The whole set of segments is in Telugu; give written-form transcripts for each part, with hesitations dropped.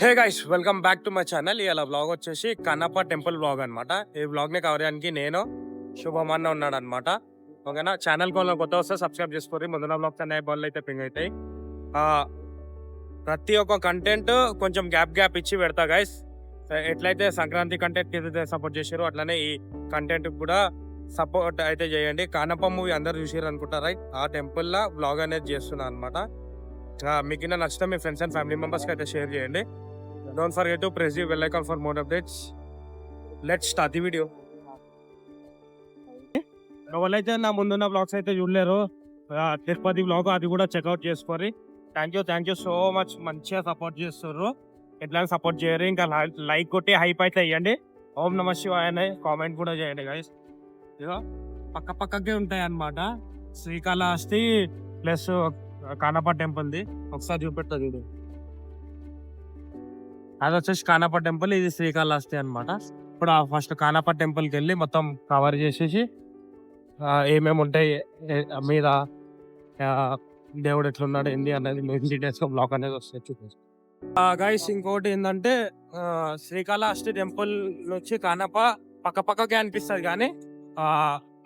Hey guys, welcome back to my channel. ఇలా బ్లాగ్ వచ్చేసి కన్నప్ప టెంపుల్ బ్లాగ్ అనమాట. ఈ బ్లాగ్ ని కవర్ చేయడానికి నేను శుభమన్న ఉన్నాడు అనమాట. ఓకేనా, ఛానల్ కోలో కొత్త వస్తే సబ్స్క్రైబ్ చేసుకోండి. ముందున్న బ్లాగ్స్ అనే బాల్ అయితే పింగ్ అవుతాయి. ప్రతి ఒక్క కంటెంట్ కొంచెం గ్యాప్ ఇచ్చి పెడతా గైస్. ఎట్లయితే సంక్రాంతి కంటెంట్ కి సపోర్ట్ చేశారో అట్లనే ఈ కంటెంట్ కూడా సపోర్ట్ అయితే చేయండి. కన్నప్ప మూవీ అందరు చూసారు అనుకుంటారు రైట్. ఆ టెంపుల్ లా బ్లాగ్ అనేది చేస్తున్నా అనమాట. మీకు నచ్చితే మీ ఫ్రెండ్స్ అండ్ ఫ్యామిలీ మెంబర్స్కి అయితే షేర్ చేయండి. Don't forget to press the bell icon for more updates. Let's start the video. ఎవరైతే నా ముందున్న బ్లాగ్స్ అయితే చూడలేరు, తిరుపతి బ్లాగ్ అది కూడా చెక్అవుట్ చేసుకోరి. Thank you so much. మంచిగా సపోర్ట్ చేస్తారు. ఎట్లా సపోర్ట్ చేయరు, ఇంకా లైక్ కొట్టి హైప్ అయితే ఇవ్వండి. ఓం నమ శివాయ అనే కామెంట్ కూడా చేయండి గైస్. ఇక పక్కకే ఉంటాయి అన్నమాట. శ్రీకాళహస్తి ప్లస్ కానప్ప టెంపుల్ది ఒకసారి చూపెడతా చూడు. అది వచ్చేసి కానప్ప టెంపుల్, ఇది శ్రీకాళహస్తి అనమాట. ఇప్పుడు ఫస్ట్ కానప్ప టెంపుల్కి వెళ్ళి మొత్తం కవర్ చేసేసి ఏమేమి ఉంటాయి మీద, దేవుడు ఎట్లున్నాడు ఏంది అనేది డీటెయిల్స్ బ్లాక్ అనేది వస్తాయి. గైస్ ఇంకోటి ఏంటంటే, శ్రీకాళహస్తి టెంపుల్ నుంచి కానప్ప పక్కకే అనిపిస్తుంది కానీ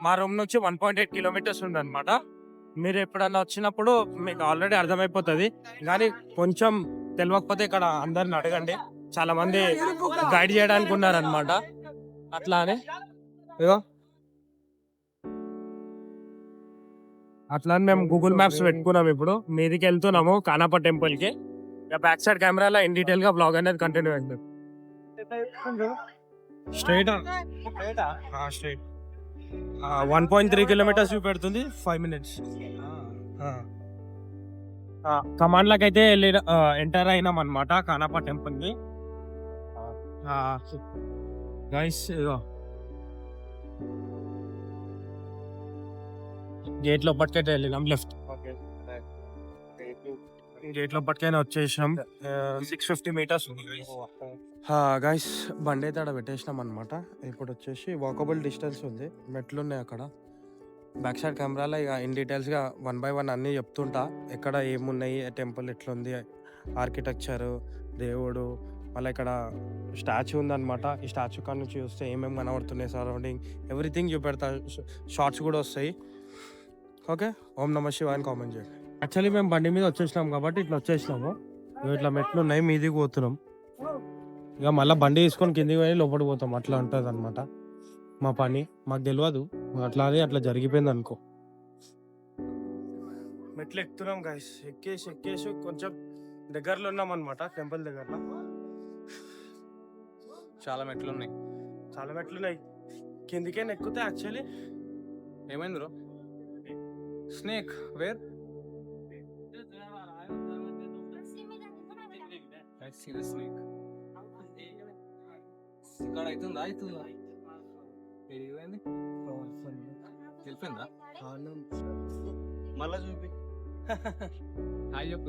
మా రూమ్ నుంచి 1.8 కిలోమీటర్స్ ఉంది అనమాట. మీరు ఎప్పుడన్నా వచ్చినప్పుడు మీకు ఆల్రెడీ అర్థమైపోతుంది, కానీ కొంచెం తెలియకపోతే ఇక్కడ అందరిని అడగండి. చాలా మంది గైడ్ చేయడానికి ఉన్నారనమాట. అట్లా అని మేము గూగుల్ మ్యాప్స్ పెట్టుకున్నాం. ఇప్పుడు మీదికి వెళ్తున్నాము కానప్ప టెంపుల్ కి. బ్యాక్ సైడ్ కెమెరాలో ఇన్ డీటెయిల్ గా బ్లాగ్ అనేది కంటిన్యూ అయింది. స్ట్రైట్ 1.3 కిలోమీటర్స్ పెడుతుంది, 5 minutes. కమాండ్ లకి అయితే ఎంటర్ అయినాం అనమాట కానప్ప టెంపుల్ కి. గైస్ గేట్ లోపటికైతే వెళ్ళినాం, లెఫ్ట్ గేట్ లోపటికైనా వచ్చేసినాం. 650 meters ఉంది గైస్. బండి అయితే అక్కడ పెట్టేసినాం అనమాట. ఇప్పుడు వచ్చేసి వాకబుల్ డిస్టెన్స్ ఉంది, మెట్లు ఉన్నాయి అక్కడ. బ్యాక్ సైడ్ కెమెరాలో ఇక ఇన్ డీటెయిల్స్గా 1 by 1 అన్నీ చెప్తుంటా, ఎక్కడ ఏమున్నాయి, టెంపుల్ ఎట్లుంది, ఆర్కిటెక్చరు, దేవుడు, మళ్ళీ ఇక్కడ స్టాచ్యూ ఉందన్నమాట. ఈ స్టాచ్యూ కాడ నుంచి చూస్తే ఏమేమి కనబడుతున్నాయి, సరౌండింగ్ ఎవ్రీథింగ్ చూపెడతా. షార్ట్స్ కూడా వస్తాయి. ఓకే, ఓం నమ శివాయ అని కామెంట్ చేయండి. యాక్చువల్లీ మేము బండి మీద వచ్చేసినాం కాబట్టి ఇట్లా వచ్చేసినాము. ఇట్లా మెట్లు ఉన్నాయి, మీదికి పోతున్నాం. ఇక మళ్ళీ బండి తీసుకొని కిందికి పోయి లోపలికి పోతాం. అట్లా ఉంటుంది అనమాట మా పని. మాకు తెలియదు, అట్లా జరిగిపోయింది అనుకో. మెట్లు ఎక్కుతున్నాం గైస్. ఎక్కేసి కొంచెం దగ్గరలో ఉన్నాం అనమాట, టెంపుల్ దగ్గరలో. చాలా మెట్లు ఉన్నాయి. కిందికైనా ఎక్కుతే యాక్చువల్లీ ఏమైంది బ్రో? స్నేక్ వేర్ స్నేక్ ఇక్కడ అవుతుందా తెలిపిందా? మళ్ళా చూపి. హాయ్ చెప్పు.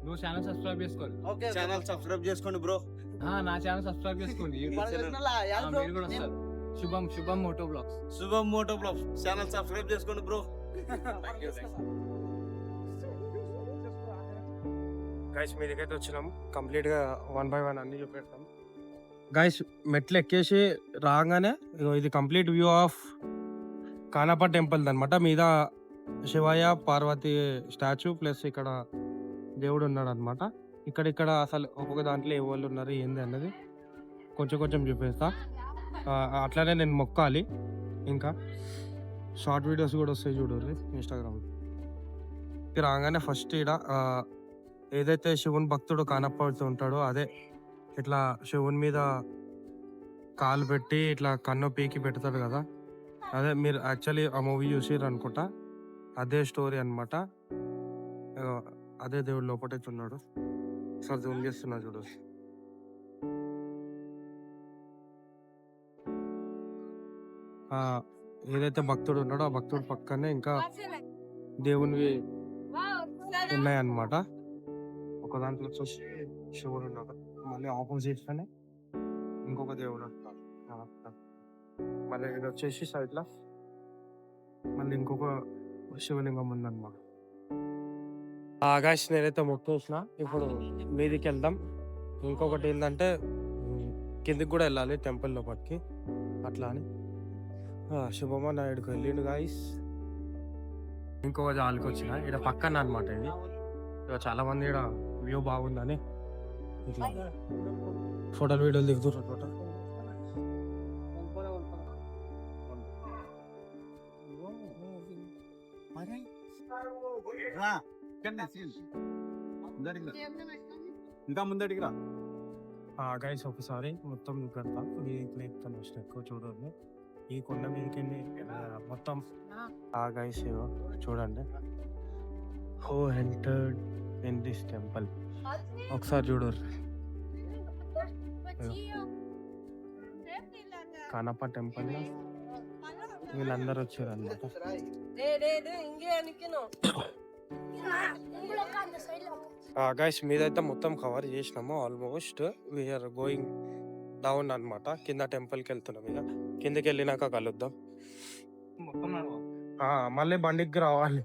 నువ్వు ఛానల్ సబ్స్క్రైబ్ చేసుకోండి. ఛానల్ సబ్స్క్రైబ్ చేసుకోండి బ్రో. నా ఛానల్ సబ్స్క్రైబ్ చేసుకోండి. మీరు కూడా వస్తారు. శుభం మోటో బ్లాగ్స్ ఛానల్ సబ్స్క్రైబ్ చేసుకోండి బ్రో. గైస్ మీదకైతే వచ్చినాం. కంప్లీట్ గా 1 by 1 అన్ని చూపెడతాం. గైస్ మెట్లు ఎక్కేసి రాగానే ఇది complete view of Kannappa temple అనమాట. మీద శివయ్య పార్వతి స్టాచ్యూ ప్లస్ ఇక్కడ దేవుడు ఉన్నాడు అనమాట. ఇక్కడ అసలు ఒక్కొక్క దాంట్లో ఏ వాళ్ళు ఉన్నారు ఏంది అన్నది కొంచెం చూపిస్తా. అట్లానే నేను మొక్కాలి. ఇంకా షార్ట్ వీడియోస్ కూడా వస్తాయి చూడండి ఇన్స్టాగ్రామ్. రాగానే ఫస్ట్ ఈడ ఏదైతే శివుని భక్తుడు కానప్పడుతూ ఉంటాడో అదే ఇట్లా శివుని మీద కాలు పెట్టి ఇట్లా కన్ను పీకి పెడతాడు కదా, అదే మీరు యాక్చువల్లీ ఆ మూవీ చూసిర్రు అనుకుంటా. అదే స్టోరీ అనమాట. అదే దేవుడు లోపటైతే ఉన్నాడు. సార్ జూమ్ చేస్తున్నా చూడు. ఏదైతే భక్తుడు ఉన్నాడో ఆ భక్తుడు పక్కనే ఇంకా దేవునివి ఉన్నాయన్నమాట. ఒక దాంట్లో వచ్చేసి శివుడు ఉన్నాడు, మళ్ళీ ఆపోజిట్ లోనే ఇంకొక దేవుడు ఉంటాడు. మళ్ళీ ఇది వచ్చేసి సైడ్ లో మళ్ళీ ఇంకొక శివలింగం ఉందన్నమాట. ఆకాష్ నేనైతే మొక్కేసిన. ఇప్పుడు మీదికి వెళ్దాం. ఇంకొకటి ఏంటంటే కిందికి కూడా వెళ్ళాలి టెంపుల్ లోపలికి అట్లా అని. శుభమా నాయుడుకి వెళ్ళిండు గాయస్. ఇంకొక జాలికి వచ్చిన ఇక్కడ పక్కన అనమాట. ఇది ఇక చాలా మంది ఇక్కడ వ్యూ బాగుందని ఇట్లా ఫోటోలు వీడియోలు దిగుతున్నారు. ఇంకా ముందడికి రా గైస్ ఒకసారి మొత్తం పెడతా. చెప్తాను ఫస్ట్ ఎక్కువ చూడండి. ఈ కొండ మీదకి మొత్తం గైస్ చూడండి. Who entered in this temple ఒకసారి చూడరు. కానప్ప టెంపుల్ వీళ్ళందరూ వచ్చారు అన్నమాట. గైస్ మీదైతే మొత్తం కవర్ చేసినాము ఆల్మోస్ట్. వీఆర్ గోయింగ్ డౌన్ అనమాట. కింద టెంపుల్కి వెళ్తున్నాం. ఇక కిందకి వెళ్ళినాక కలుద్దాం. మళ్ళీ బండికి రావాలి.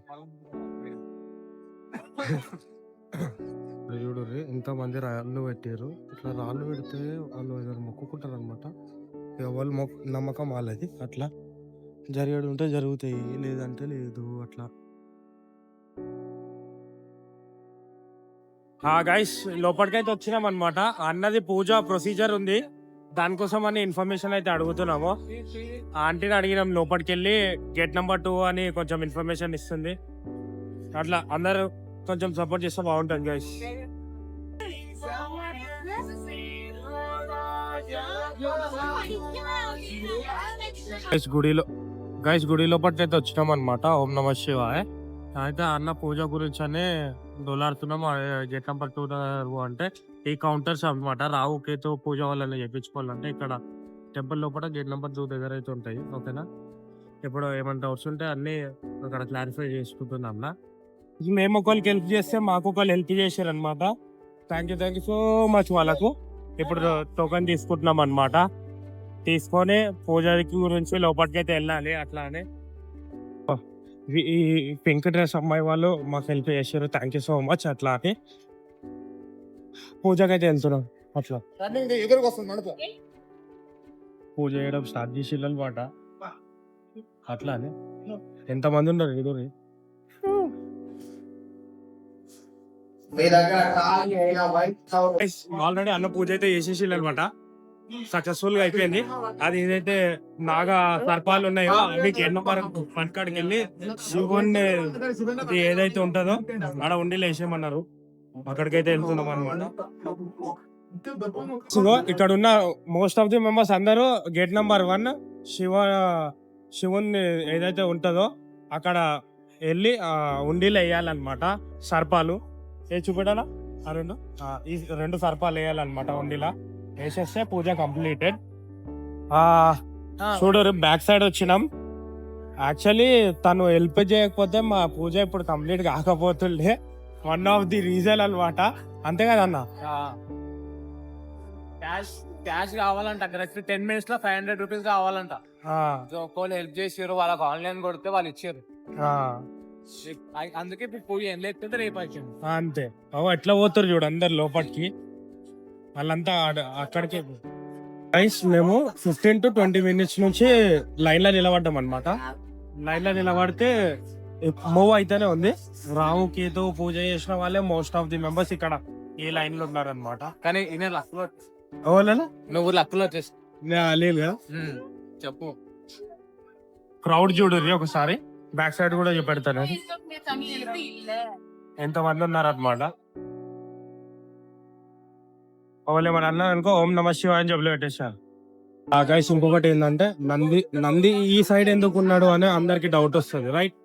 చూడరు ఇంతమంది రాళ్ళు పెట్టారు. ఇట్లా రాళ్ళు పెడితే వాళ్ళు ఏదైనా మొక్కుకుంటారు అనమాట. ఇక వాళ్ళు నమ్మకం వాళ్ళది. అట్లా జరిగేది ఉంటే జరుగుతాయి, లేదంటే లేదు అట్లా. గైస్ లోపలికైతే వచ్చినాం అనమాట. అన్నది పూజ ప్రొసీజర్ ఉంది, దానికోసం అని ఇన్ఫర్మేషన్ అయితే అడుగుతున్నాము. ఆంటీని అడిగినాం లోపలికి వెళ్ళి గేట్ నెంబర్ 2 అని కొంచెం ఇన్ఫర్మేషన్ ఇస్తుంది. అట్లా అందరూ కొంచెం సపోర్ట్ చేస్తే బాగుంటుంది గైస్. గుడి లోపలికి అయితే వచ్చినాం అనమాట. ఓం నమ శివాయ. అయితే అన్న పూజ గురించి అనే దొలాడుతున్నాం. గేట్ నెంబర్ 2 అంటే ఈ కౌంటర్స్ అనమాట. రావు కేతు పూజ వాళ్ళని చేయించుకోవాలంటే ఇక్కడ టెంపుల్ లోపల గేట్ నెంబర్ 2 దగ్గర అయితే ఉంటాయి. ఓకేనా, ఇప్పుడు ఏమైనా డౌట్స్ ఉంటే అన్ని అక్కడ క్లారిఫై చేసుకుంటున్నాం. మేము ఒకరికి హెల్ప్ చేస్తే మాకు ఒకళ్ళు హెల్ప్ చేశారు అనమాట. థ్యాంక్ యూ సో మచ్ వాళ్ళకు. ఇప్పుడు టోకెన్ తీసుకుంటున్నాం అనమాట. తీసుకొని పూజకి గురించి లోపలికి అయితే వెళ్ళాలి. అట్లా అని ఈ పింక్ డ్రెస్ అమ్మాయి వాళ్ళు మాకు హెల్ప్ చేశారు. Thank you so much. అట్లా అని పూజకి అయితే వెళ్తున్నాం. అట్లా పూజ చేయడం స్టార్ట్ చేసి అనమాట. అట్లా అని ఎంతమంది ఉన్నారు ఎదురు. ఆల్రెడీ అన్న పూజ అయితే చేసేసి అనమాట. సక్సెస్ఫుల్ గా అయిపోయింది. అది ఏదైతే నాగా సర్పాలు ఉన్నాయో అవి పనికాడికి వెళ్ళి శివుని ఏదైతే ఉంటుందో ఆడ ఉండి వేసేయమన్నారు. అక్కడికైతే వెళ్తున్నాం అనమాట. సో ఇక్కడ ఉన్న మోస్ట్ ఆఫ్ ది మెంబర్స్ అందరూ గేట్ నెంబర్ 1 శివుని ఏదైతే ఉంటుందో అక్కడ వెళ్ళి ఉండిలో వేయాలన్నమాట. సర్పాలు చూపెట్టాలా ఈ 2 సర్పాలు వేయాలన్నమాట. ఉండిలా వేసేస్తే పూజ కంప్లీటెడ్. చూడరు బ్యాక్ సైడ్ వచ్చినాం. యాక్చువల్లీ తను హెల్ప్ చేయకపోతే మా పూజ ఇప్పుడు కంప్లీట్ కాకపోతుండే. వన్ ఆఫ్ ది రీజన్ అనమాట. అంతే కదా అన్న. క్యాష్ కావాలంట. కరెక్ట్ 10 minutes లో 500 రూపీస్ కావాలంట. ఒక్కళ్ళు హెల్ప్ చేసారు, వాళ్ళకి ఆన్లైన్ కొడితే వాళ్ళు ఇచ్చారు. అందుకే పూజ ఏం లేకపోతే రేపు వచ్చింది అంతే. ఎట్లా పోతారు చూడు అందరు లోపలికి. వాళ్ళంతా అక్కడికే. మేము 15 to 20 minutes నుంచి లైన్ లో నిలబడ్డాం అనమాట. లైన్ లో నిలబడితే మూవ్ అయితేనే ఉంది. రాము కేతు పూజ చేసిన వాళ్ళే మోస్ట్ ఆఫ్ ది మెంబర్స్ ఇక్కడ ఈ లైన్ లో ఉన్నారు అనమాట. కానీ నువ్వు లక్కులో వచ్చేసి లేదు కదా. చెప్పు క్రౌడ్ చూడరు ఒకసారి. బ్యాక్ సైడ్ కూడా చూపెడతాను ఎంతమంది ఉన్నారు అనమాట. మన అన్న అనుకో ఓం నమ శివాయ అని జబ్బులు పెట్టేశారు. గైస్ ఇంకొకటి ఏంటంటే నంది ఈ సైడ్ ఎందుకు ఉన్నాడు అని అందరికి డౌట్ వస్తుంది. రైట్,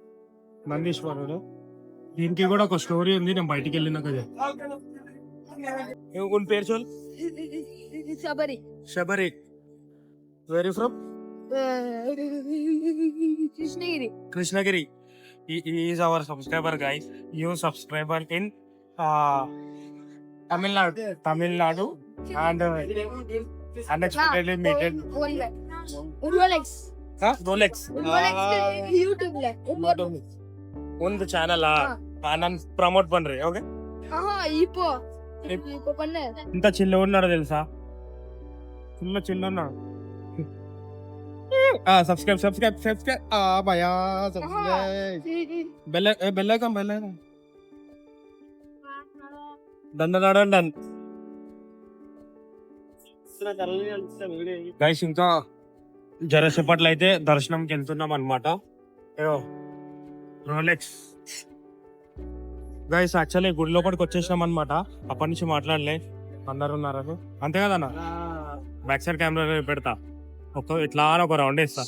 నందీశ్వరుడు. దీనికి కూడా ఒక స్టోరీ ఉంది. నేను బయటికి వెళ్ళినాక పేరు చోల్ Sabari. Very from Krishnagiri. He is our subscriber, guys. You subscriber in Tamil Nadu and unexpectedly meted Rolex. YouTube ಒಂದು ಚಾನಲ್ నన్ను ప్రమోట్ పண்రి ఓకే இப்போ இப்போ பண்ணு ఇంత చిల్ల ఉన్నాడు తెలుసా ఫుల్ చిల్ల ఉన్నాడు సబ్స్క్రైబ్ భయా బెల్ ఐకాన్ డన్ గైస్ ఇంకా జరసేపట్లో అయితే దర్శనంకి వెళ్తున్నాం అనమాట రోలెక్స్ గైస్ యాక్చువల్లీ గుడి లోపలికి వచ్చేసినాం అనమాట అప్పటి నుంచి మాట్లాడలే అందరు ఉన్నారు అంతే కదన్నా బ్యాక్ సైడ్ కెమెరా పెడతా ఇట్లా ఒక రౌండ్ వేస్తా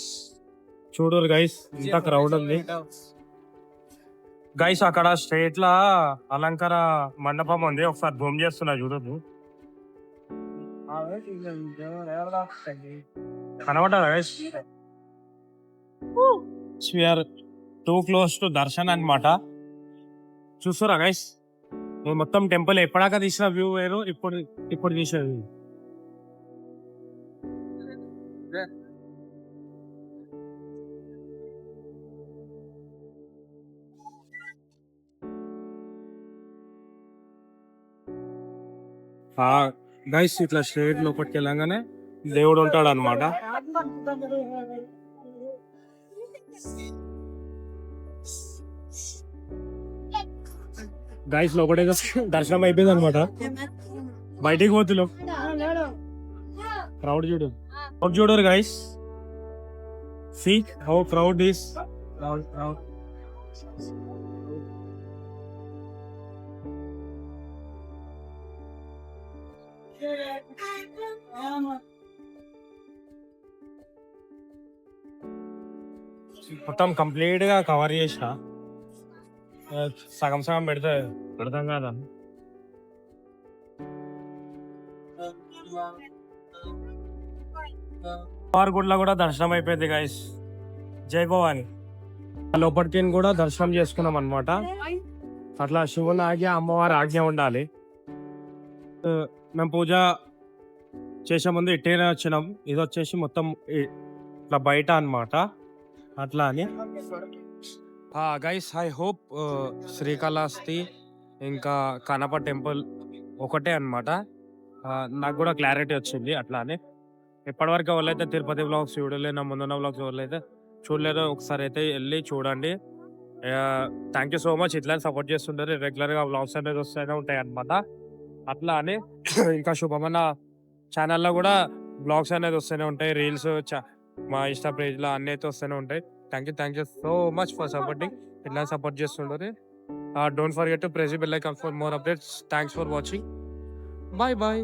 చూడరు గైస్ ఇంత క్రౌడ్ ఉంది గైస్ అక్కడ స్ట్రేట్ లా అలంకార మండపం ఉంది ఒకసారి జూమ్ చేస్తున్నా చూడదు కనబడ్డారా guys we are too close to darshan అన్నమాట చూస్తారా గైస్ మొత్తం టెంపుల్ ఎప్పటిదాకా తీసిన వ్యూ వేరు ఇప్పుడు తీసిన వ్యూ గైస్ ఇట్లా స్ట్రేట్ లోపలికి వెళ్ళగానే దేవుడు ఉంటాడు అనమాట గైస్ లోపల దర్శనం అయిపోయింది అనమాట బయటికి పోతున్నాం క్రౌడ్ చూడరు guys see how crowd is మొత్తం కంప్లీట్ గా కవర్ చేసిన సగం సగం పెడతాం కదా గుడిలో కూడా దర్శనం అయిపోయింది గైస్ జై భవాని లోపలికి కూడా దర్శనం చేసుకున్నాం అనమాట అట్లా శివుని ఆజ్ఞ అమ్మవారి ఆజ్ఞ ఉండాలి మేము పూజ చేసే ముందు ఇట్టేనే వచ్చినాం ఇది వచ్చేసి మొత్తం ఇట్లా బయట అన్నమాట అట్లా అని గైస్ ఐ హోప్ శ్రీకాళహస్తి ఇంకా కనప టెంపుల్ ఒకటే అన్నమాట నాకు కూడా క్లారిటీ వచ్చింది అట్లానే ఎప్పటివరకు ఎవరైతే తిరుపతి బ్లాగ్స్ చూడలేదు నా ముందున్న బ్లాగ్స్ ఎవరైతే చూడలేదో ఒకసారి అయితే వెళ్ళి చూడండి థ్యాంక్ యూ సో మచ్ ఇట్లా సపోర్ట్ చేస్తుంటారు రెగ్యులర్గా బ్లాగ్స్ అనేది వస్తూనే ఉంటాయి అన్నమాట అట్లా అని ఇంకా శుభమన్న ఛానల్లో కూడా బ్లాగ్స్ అనేది వస్తూనే ఉంటాయి రీల్స్ మా ఇన్స్టా పేజ్లో అన్నీ అయితే వస్తూనే ఉంటాయి thank you so much for supporting ఇట్లా సపోర్ట్ చేస్తుంటారు don't forget to press bell icon for more updates thanks for watching bye